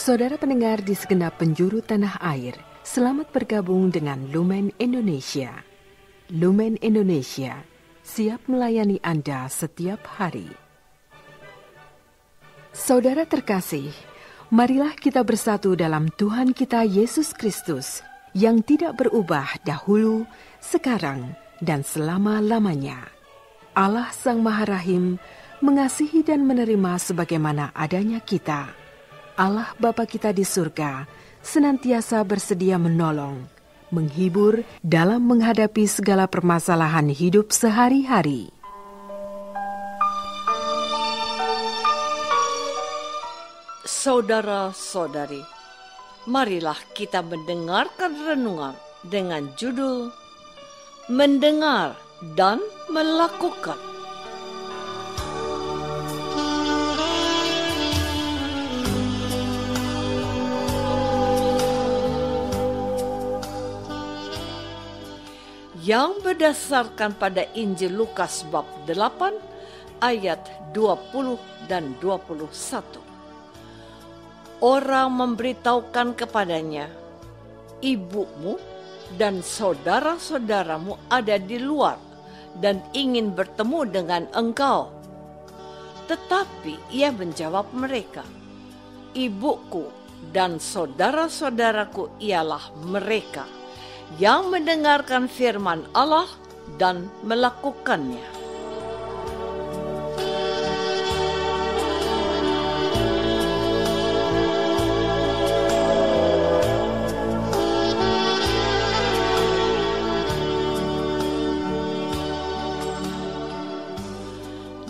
Saudara pendengar di segenap penjuru tanah air, selamat bergabung dengan Lumen Indonesia. Lumen Indonesia, siap melayani Anda setiap hari. Saudara terkasih, marilah kita bersatu dalam Tuhan kita Yesus Kristus yang tidak berubah dahulu, sekarang, dan selama-lamanya. Allah Sang Maha Rahim mengasihi dan menerima sebagaimana adanya kita. Allah Bapa kita di surga senantiasa bersedia menolong, menghibur dalam menghadapi segala permasalahan hidup sehari-hari. Saudara-saudari, marilah kita mendengarkan renungan dengan judul Mendengar dan Melakukan. Yang berdasarkan pada Injil Lukas bab 8 ayat 20 dan 21. Orang memberitahukan kepadanya, ibumu dan saudara-saudaramu ada di luar dan ingin bertemu dengan engkau. Tetapi ia menjawab mereka, ibuku dan saudara-saudaraku ialah mereka yang mendengarkan firman Allah dan melakukannya.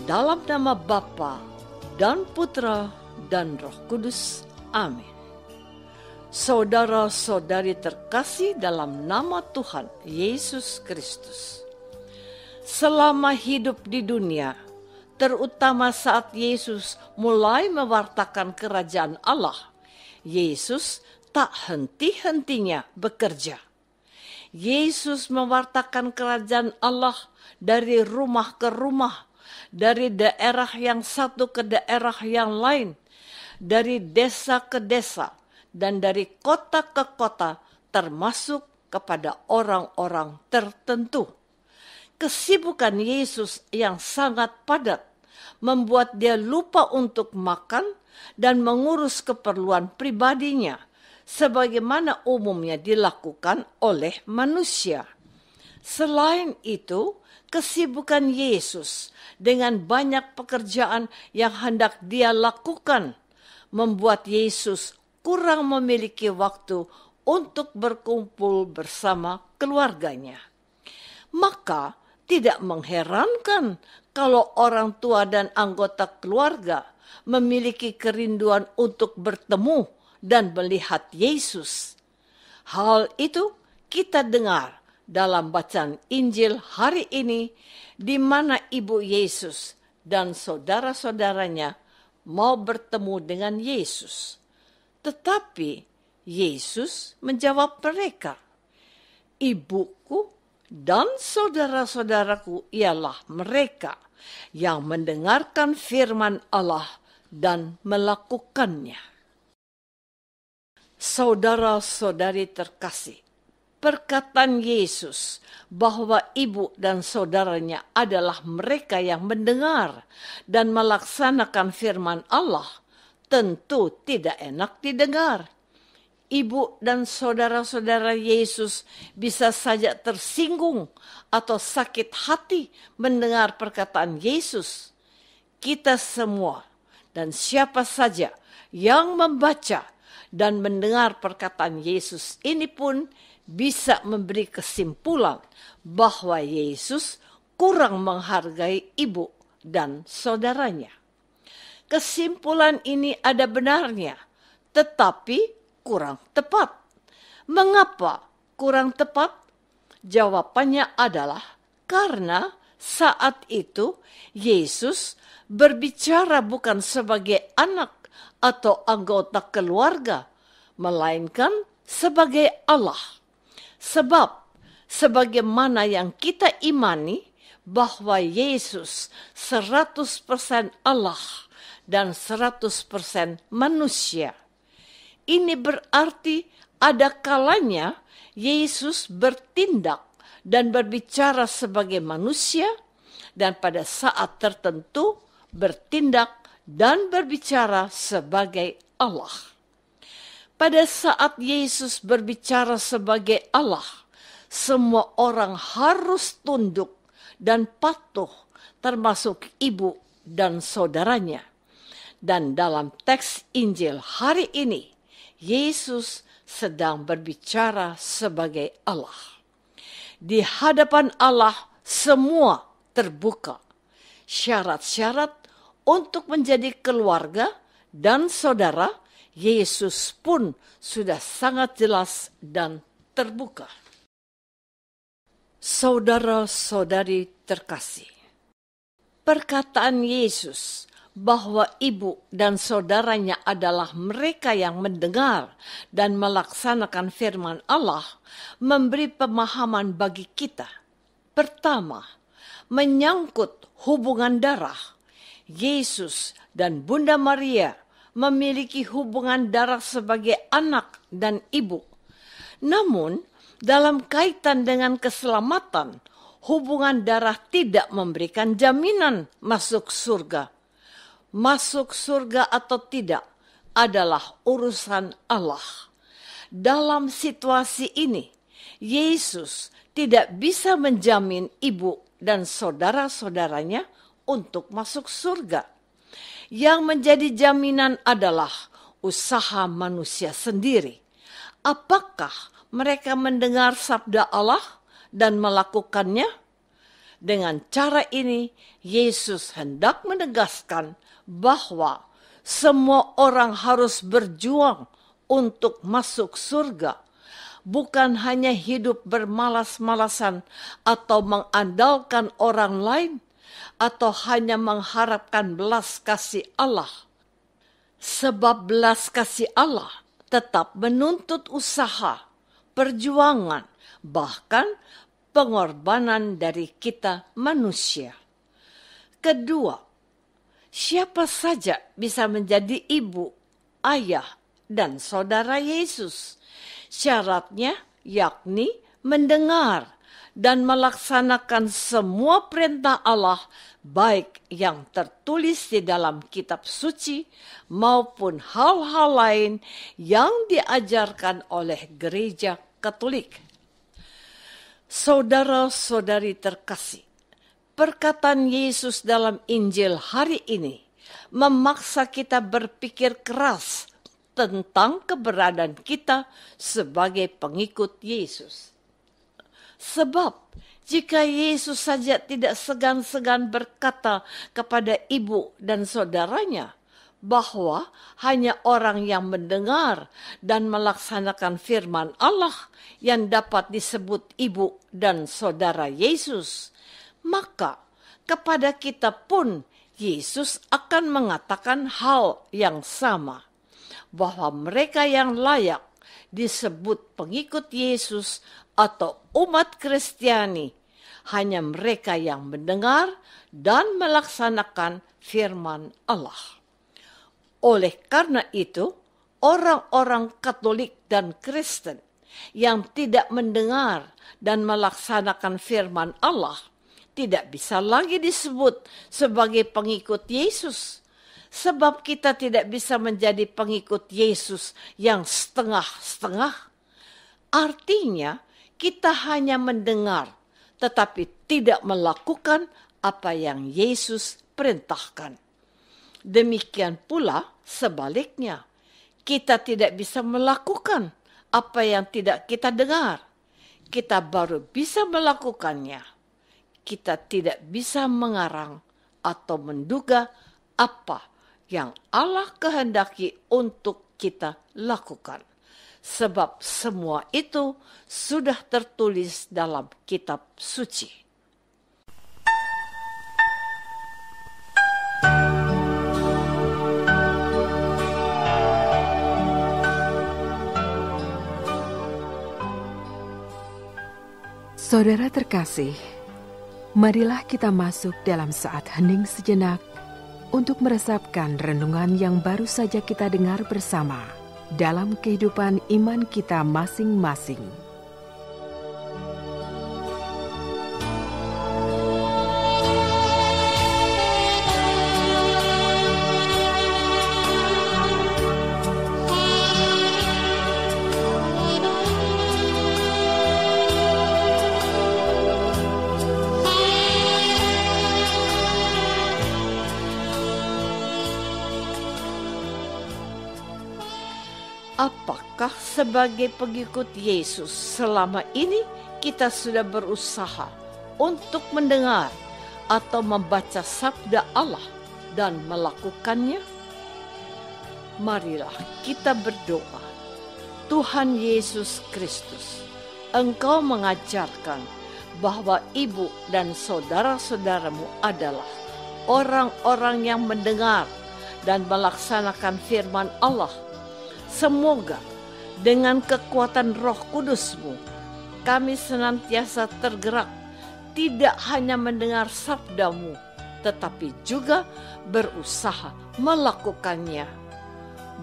Dalam nama Bapa dan Putra dan Roh Kudus. Amin. Saudara-saudari terkasih dalam nama Tuhan Yesus Kristus. Selama hidup di dunia, terutama saat Yesus mulai mewartakan kerajaan Allah, Yesus tak henti-hentinya bekerja. Yesus mewartakan kerajaan Allah dari rumah ke rumah, dari daerah yang satu ke daerah yang lain, dari desa ke desa, dan dari kota ke kota, termasuk kepada orang-orang tertentu. Kesibukan Yesus yang sangat padat membuat dia lupa untuk makan dan mengurus keperluan pribadinya, sebagaimana umumnya dilakukan oleh manusia. Selain itu, kesibukan Yesus dengan banyak pekerjaan yang hendak dia lakukan membuat Yesus kurang memiliki waktu untuk berkumpul bersama keluarganya. Maka tidak mengherankan kalau orang tua dan anggota keluarga memiliki kerinduan untuk bertemu dan melihat Yesus. Hal itu kita dengar dalam bacaan Injil hari ini, di mana Ibu Yesus dan saudara-saudaranya mau bertemu dengan Yesus. Tetapi Yesus menjawab mereka, ibuku dan saudara-saudaraku ialah mereka yang mendengarkan firman Allah dan melakukannya. Saudara-saudari terkasih, perkataan Yesus bahwa ibu dan saudaranya adalah mereka yang mendengar dan melaksanakan firman Allah tentu tidak enak didengar. Ibu dan saudara-saudara Yesus bisa saja tersinggung atau sakit hati mendengar perkataan Yesus. Kita semua dan siapa saja yang membaca dan mendengar perkataan Yesus ini pun bisa memberi kesimpulan bahwa Yesus kurang menghargai ibu dan saudaranya. Kesimpulan ini ada benarnya, tetapi kurang tepat. Mengapa kurang tepat? Jawabannya adalah karena saat itu Yesus berbicara bukan sebagai anak atau anggota keluarga, melainkan sebagai Allah. Sebab sebagaimana yang kita imani bahwa Yesus 100% Allah dan 100% manusia. ini berarti ada kalanya Yesus bertindak dan berbicara sebagai manusia, dan pada saat tertentu bertindak dan berbicara sebagai Allah. Pada saat Yesus berbicara sebagai Allah, semua orang harus tunduk dan patuh, termasuk ibu dan saudaranya. Dan dalam teks Injil hari ini, Yesus sedang berbicara sebagai Allah. Di hadapan Allah semua terbuka. Syarat-syarat untuk menjadi keluarga dan saudara Yesus pun sudah sangat jelas dan terbuka. Saudara-saudari terkasih, perkataan Yesus bahwa ibu dan saudaranya adalah mereka yang mendengar dan melaksanakan firman Allah memberi pemahaman bagi kita. Pertama, menyangkut hubungan darah. Yesus dan Bunda Maria memiliki hubungan darah sebagai anak dan ibu. Namun, dalam kaitan dengan keselamatan, hubungan darah tidak memberikan jaminan masuk surga. Masuk surga atau tidak adalah urusan Allah. Dalam situasi ini, Yesus tidak bisa menjamin ibu dan saudara-saudaranya untuk masuk surga. Yang menjadi jaminan adalah usaha manusia sendiri. Apakah mereka mendengar sabda Allah dan melakukannya? Dengan cara ini, Yesus hendak menegaskan bahwa semua orang harus berjuang untuk masuk surga, bukan hanya hidup bermalas-malasan atau mengandalkan orang lain, atau hanya mengharapkan belas kasih Allah. Sebab belas kasih Allah tetap menuntut usaha, perjuangan, bahkan pengorbanan dari kita manusia. Kedua, siapa saja bisa menjadi ibu, ayah, dan saudara Yesus. Syaratnya yakni mendengar dan melaksanakan semua perintah Allah, baik yang tertulis di dalam kitab suci maupun hal-hal lain yang diajarkan oleh gereja Katolik. Saudara-saudari terkasih, perkataan Yesus dalam Injil hari ini memaksa kita berpikir keras tentang keberadaan kita sebagai pengikut Yesus. Sebab jika Yesus saja tidak segan-segan berkata kepada ibu dan saudaranya bahwa hanya orang yang mendengar dan melaksanakan firman Allah yang dapat disebut ibu dan saudara Yesus, maka kepada kita pun Yesus akan mengatakan hal yang sama, bahwa mereka yang layak disebut pengikut Yesus atau umat Kristiani hanya mereka yang mendengar dan melaksanakan firman Allah. Oleh karena itu, orang-orang Katolik dan Kristen yang tidak mendengar dan melaksanakan firman Allah tidak bisa lagi disebut sebagai pengikut Yesus. Sebab kita tidak bisa menjadi pengikut Yesus yang setengah-setengah. Artinya, kita hanya mendengar, tetapi tidak melakukan apa yang Yesus perintahkan. Demikian pula sebaliknya, kita tidak bisa melakukan apa yang tidak kita dengar. Kita baru bisa melakukannya. Kita tidak bisa mengarang atau menduga apa yang Allah kehendaki untuk kita lakukan. Sebab semua itu sudah tertulis dalam kitab suci. Saudara terkasih, marilah kita masuk dalam saat hening sejenak untuk meresapkan renungan yang baru saja kita dengar bersama. dalam kehidupan iman kita masing-masing. Apakah sebagai pengikut Yesus selama ini kita sudah berusaha untuk mendengar atau membaca sabda Allah dan melakukannya? Marilah kita berdoa. Tuhan Yesus Kristus, Engkau mengajarkan bahwa ibu dan saudara-saudaramu adalah orang-orang yang mendengar dan melaksanakan firman Allah. Semoga dengan kekuatan Roh Kudus-Mu, kami senantiasa tergerak, tidak hanya mendengar sabda-Mu, tetapi juga berusaha melakukannya.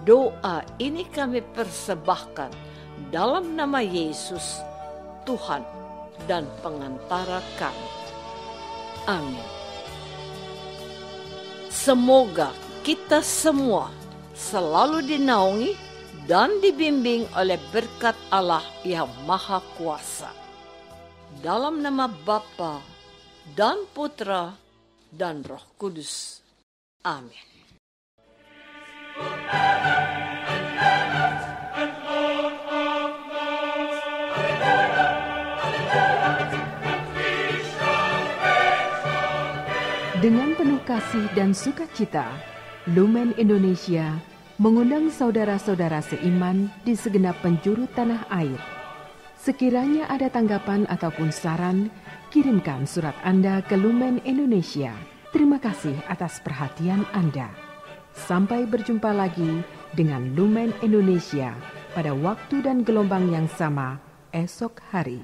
Doa ini kami persembahkan dalam nama Yesus, Tuhan dan pengantara kami. Amin. Semoga kita semua selalu dinaungi dan dibimbing oleh berkat Allah yang Maha Kuasa. Dalam nama Bapa dan Putra dan Roh Kudus. Amin. Dengan penuh kasih dan sukacita, Lumen Indonesia mengundang saudara-saudara seiman di segenap penjuru tanah air. Sekiranya ada tanggapan ataupun saran, kirimkan surat Anda ke Lumen Indonesia. Terima kasih atas perhatian Anda. Sampai berjumpa lagi dengan Lumen Indonesia pada waktu dan gelombang yang sama esok hari.